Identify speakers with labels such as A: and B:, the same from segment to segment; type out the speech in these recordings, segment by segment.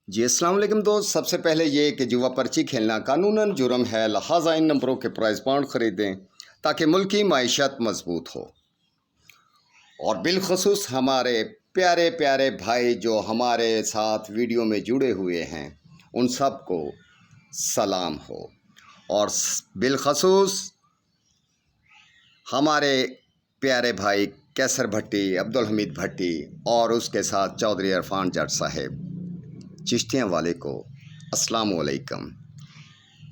A: जी अस्सलाम वालेकुम दोस्त। सबसे पहले ये कि जुआ पर्ची खेलना कानूनन जुर्म है, लिहाजा इन नंबरों के प्राइस बॉन्ड ख़रीदें ताकि मुल्क की माईशत मजबूत हो। और बिलखसूस हमारे प्यारे प्यारे भाई जो हमारे साथ वीडियो में जुड़े हुए हैं उन सब को सलाम हो। और बिलखसूस हमारे प्यारे भाई कैसर भट्टी, अब्दुल हमीद भट्टी और उसके साथ चौधरी इरफान जट साहब चिश्तियाँ वाले को अस्सलाम वालेकुम।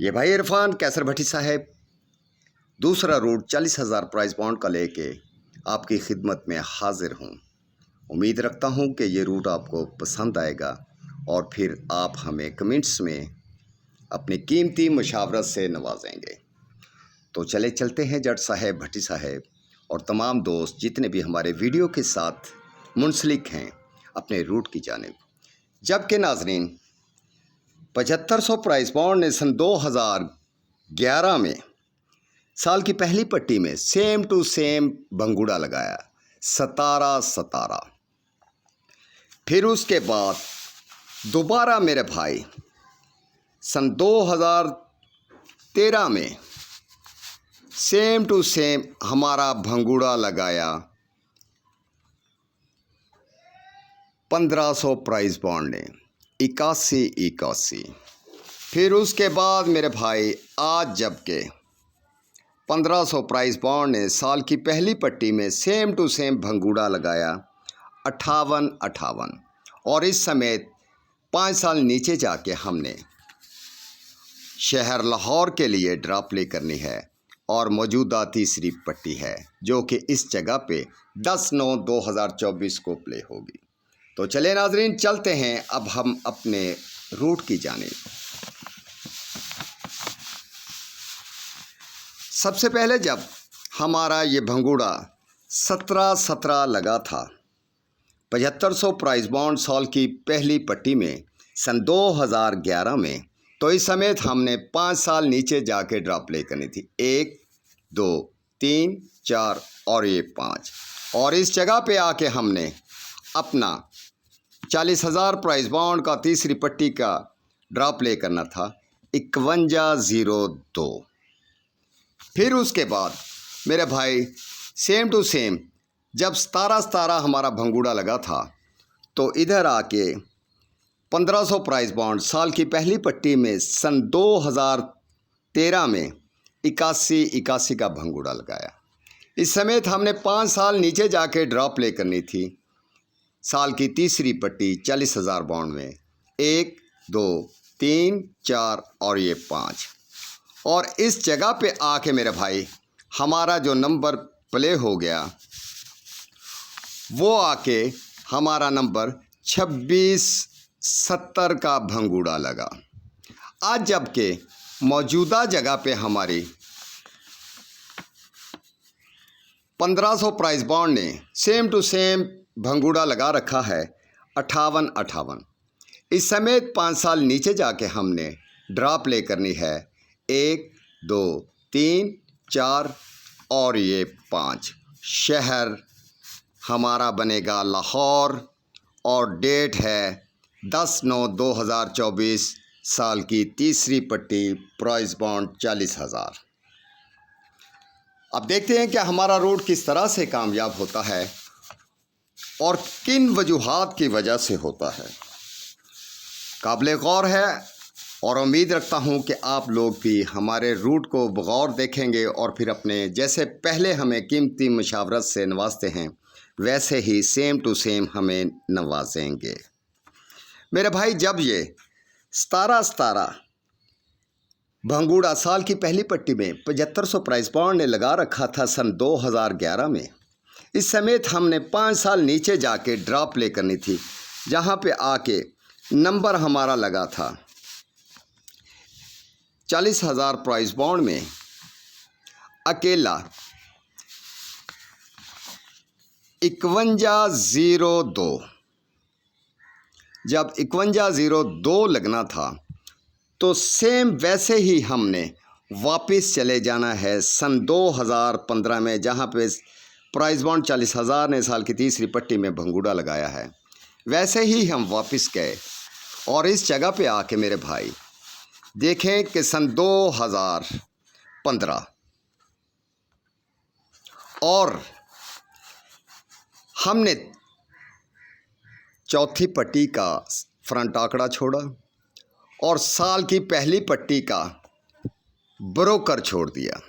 A: ये भाई इरफान कैसर भट्टी साहब दूसरा रूट 40,000 प्राइस बॉन्ड का लेके आपकी खिदमत में हाजिर हूँ। उम्मीद रखता हूँ कि ये रूट आपको पसंद आएगा और फिर आप हमें कमेंट्स में अपनी कीमती मुशावरत से नवाजेंगे। तो चले चलते हैं जट साहब, भट्टी साहब और तमाम दोस्त जितने भी हमारे वीडियो के साथ मुंसलिक हैं अपने रूट की जानिब। जबकि नाजरीन 7500 प्राइस बॉन्ड ने सन 2011 में साल की पहली पट्टी में सेम टू सेम भंगूड़ा लगाया 17-17। फिर उसके बाद दोबारा मेरे भाई सन 2013 में सेम टू सेम हमारा भंगूड़ा लगाया 1500 प्राइस बॉन्ड ने 81। फिर उसके बाद मेरे भाई आज जबकि 1500 प्राइस बॉन्ड ने साल की पहली पट्टी में सेम टू सेम भंगूड़ा लगाया 58। और इस समेत 5 साल नीचे जाके हमने शहर लाहौर के लिए ड्रा प्ले करनी है और मौजूदा तीसरी पट्टी है जो कि इस जगह पे 10/9/2024 को प्ले होगी। तो चले नाजरीन चलते हैं अब हम अपने रूट की जानिब। सबसे पहले जब हमारा ये भंगूड़ा 17-17 लगा था 7500 प्राइस बॉन्ड साल की पहली पट्टी में सन 2011 में, तो इस समेत हमने 5 साल नीचे जाके ड्रा प्ले करनी थी 1 2 3 4 और ये 5। और इस जगह पे आके हमने अपना 40,000 प्राइस बॉन्ड का तीसरी पट्टी का ड्रा प्ले करना था 5102। फिर उसके बाद मेरे भाई सेम टू सेम जब 17-17 हमारा भंगूड़ा लगा था तो इधर आके 1500 प्राइस बॉन्ड साल की पहली पट्टी में सन 2013 में 81 का भंगूड़ा लगाया। इस समेत हमने 5 साल नीचे जाके ड्रा प्ले करनी थी साल की तीसरी पट्टी 40,000 बॉन्ड में 1 2 3 4 और ये 5। और इस जगह पे आके मेरे भाई हमारा जो नंबर प्ले हो गया वो आके हमारा नंबर 26-70 का भंगूड़ा लगा। आज जबकि मौजूदा जगह पे हमारी 1500 प्राइस बॉन्ड ने सेम टू सेम भंगूड़ा लगा रखा है 58। इस समेत 5 साल नीचे जाके हमने ड्रा प्ले करनी है 1 2 3 4 और ये 5। शहर हमारा बनेगा लाहौर और डेट है 10/9/2024 साल की तीसरी पट्टी प्राइस बॉन्ड 40,000। अब देखते हैं कि हमारा रूट किस तरह से कामयाब होता है और किन वजूहात की वजह से होता है। काबिल गौर है और उम्मीद रखता हूं कि आप लोग भी हमारे रूट को बगौर देखेंगे और फिर अपने जैसे पहले हमें कीमती मुशावरत से नवाजते हैं वैसे ही सेम टू सेम हमें नवाजेंगे। मेरे भाई जब ये 17-17 भंगूड़ा साल की पहली पट्टी में 7500 प्राइस बॉन्ड ने लगा रखा था सन 2011 में, इस समेत हमने 5 साल नीचे जाके ड्रा प्ले करनी थी जहां पे आके नंबर हमारा लगा था 40,000 प्राइस बॉन्ड में अकेला 5102। जब 5102 लगना था तो सेम वैसे ही हमने वापस चले जाना है सन 2015 में जहां पे प्राइस बॉन्ड 40,000 ने साल की तीसरी पट्टी में भंगूड़ा लगाया है। वैसे ही हम वापस गए और इस जगह पे आके मेरे भाई देखें कि सन 2015 और हमने चौथी पट्टी का फ्रंट आंकड़ा छोड़ा और साल की पहली पट्टी का ब्रोकर छोड़ दिया।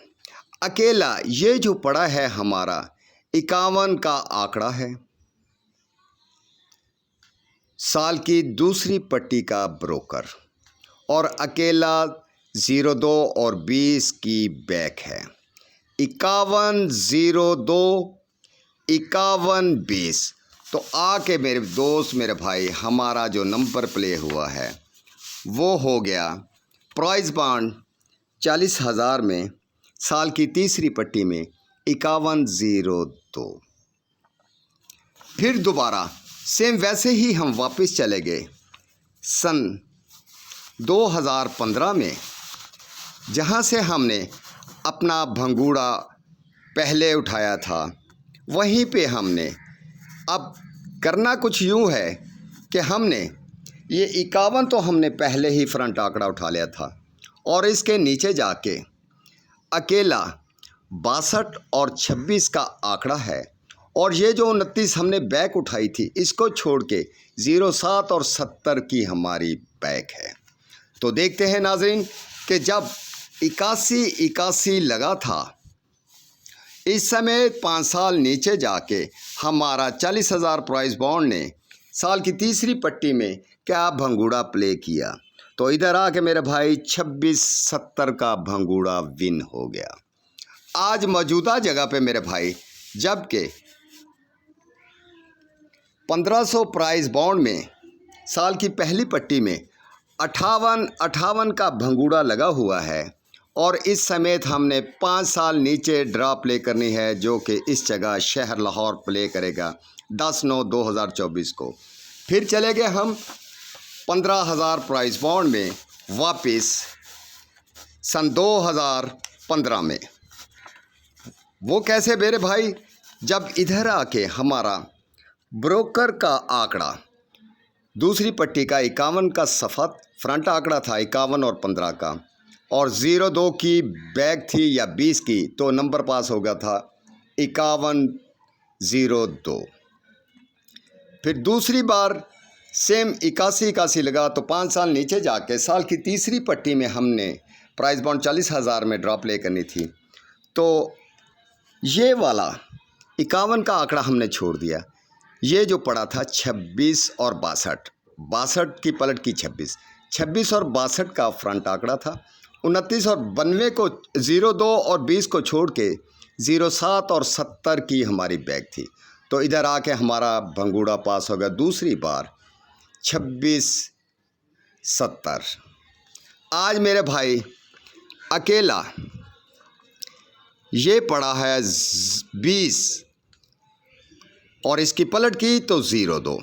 A: अकेला ये जो पड़ा है हमारा 51 का आंकड़ा है, साल की दूसरी पट्टी का ब्रोकर, और अकेला 02 और 20 की बैक है। 51 02 51 20। तो आके मेरे दोस्त मेरे भाई हमारा जो नंबर प्ले हुआ है वो हो गया प्राइज़ बॉन्ड 40,000 में, साल की तीसरी पट्टी में 5102। फिर दोबारा सेम वैसे ही हम वापस चले गए सन 2015 में, जहाँ से हमने अपना भंगूड़ा पहले उठाया था। वहीं पे हमने अब करना कुछ यूँ है कि हमने ये 51 तो हमने पहले ही फ्रंट आंकड़ा उठा लिया था और इसके नीचे जाके अकेला 62 और 26 का आंकड़ा है, और ये जो 29 हमने बैक उठाई थी इसको छोड़ के 07 और 70 की हमारी बैक है। तो देखते हैं नाज़रीन कि जब 81 लगा था, इस समय 5 साल नीचे जाके हमारा 40,000 प्राइस बॉन्ड ने साल की तीसरी पट्टी में क्या भंगूड़ा प्ले किया। तो इधर आके मेरे भाई 2670 का भंगूड़ा विन हो गया। आज मौजूदा जगह पे मेरे भाई जबकि 1500 प्राइस बॉन्ड में साल की पहली पट्टी में 58 का भंगूड़ा लगा हुआ है, और इस समेत हमने 5 साल नीचे ड्रा प्ले करनी है, जो कि इस जगह शहर लाहौर प्ले करेगा 10/9/2024 को। फिर चले गए हम 15,000 प्राइस बॉन्ड में वापस सन 2015 में। वो कैसे मेरे भाई, जब इधर आके हमारा ब्रोकर का आंकड़ा दूसरी पट्टी का 51 का सफ़ा फ्रंट आंकड़ा था 51 और 15 का, और 02 की बैक थी या 20 की, तो नंबर पास हो गया था 5102। फिर दूसरी बार सेम 81 लगा, तो 5 साल नीचे जाके साल की तीसरी पट्टी में हमने प्राइस बॉन्ड 40,000 में ड्रॉ प्ले करनी थी। तो ये वाला 51 का आंकड़ा हमने छोड़ दिया। ये जो पड़ा था 26 और 62 की पलट की 26 और 62 का फ्रंट आंकड़ा था। 29 और 92 को 02 और 20 को छोड़ के 07 और 70 की हमारी बैक थी। तो इधर आके हमारा भंगूड़ा पास हो गया दूसरी बार 2670। आज मेरे भाई अकेला ये पड़ा है 20 और इसकी पलट की तो 02।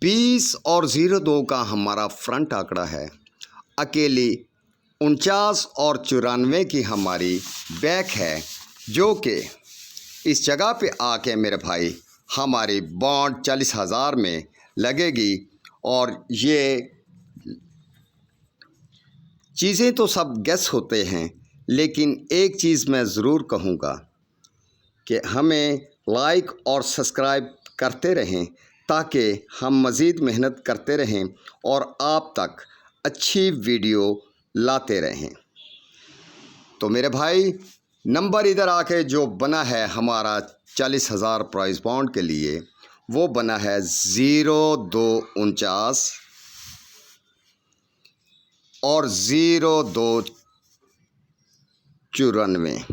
A: 20 और 02 का हमारा फ्रंट आंकड़ा है। अकेली 49 और 94 की हमारी बैक है, जो कि इस जगह पे आके मेरे भाई हमारी बॉन्ड 40,000 में लगेगी। और ये चीज़ें तो सब गेस होते हैं, लेकिन एक चीज़ मैं ज़रूर कहूँगा कि हमें लाइक और सब्सक्राइब करते रहें, ताकि हम मज़ीद मेहनत करते रहें और आप तक अच्छी वीडियो लाते रहें। तो मेरे भाई नंबर इधर आके जो बना है हमारा 40,000 प्राइस बॉन्ड के लिए, वो बना है 0249 और 0294। 0249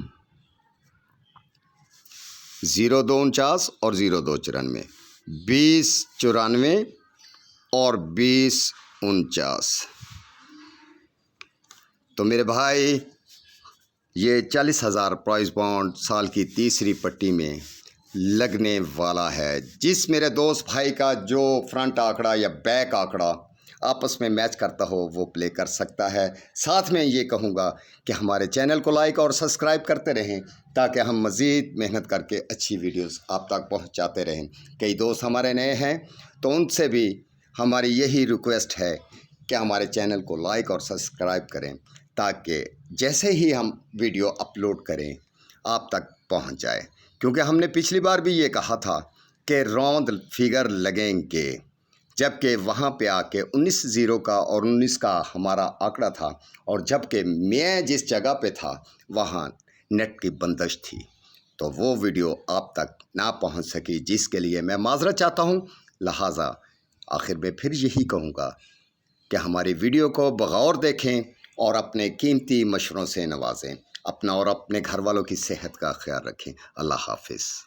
A: और 0294, 2094 और 2049। तो मेरे भाई ये 40,000 प्राइस बॉन्ड साल की तीसरी पट्टी में लगने वाला है। जिस मेरे दोस्त भाई का जो फ्रंट आंकड़ा या बैक आंकड़ा आपस में मैच करता हो वो प्ले कर सकता है। साथ में ये कहूँगा कि हमारे चैनल को लाइक और सब्सक्राइब करते रहें, ताकि हम मज़ीद मेहनत करके अच्छी वीडियोस आप तक पहुँचाते रहें। कई दोस्त हमारे नए हैं, तो उनसे भी हमारी यही रिक्वेस्ट है कि हमारे चैनल को लाइक और सब्सक्राइब करें, ताकि जैसे ही हम वीडियो अपलोड करें आप तक पहुंच जाए। क्योंकि हमने पिछली बार भी ये कहा था कि रौंद फिगर लगेंगे, जबकि वहाँ पे आके 19 ज़ीरो का और 19 का हमारा आंकड़ा था, और जबकि मैं जिस जगह पे था वहाँ नेट की बंदिश थी, तो वो वीडियो आप तक ना पहुँच सकी, जिसके लिए मैं माज़रत चाहता हूँ। लिहाजा आखिर में फिर यही कहूँगा कि हमारी वीडियो को बगौर देखें और अपने कीमती मशवरों से नवाजें। अपना और अपने घर वालों की सेहत का ख्याल रखें। अल्लाह हाफिज़।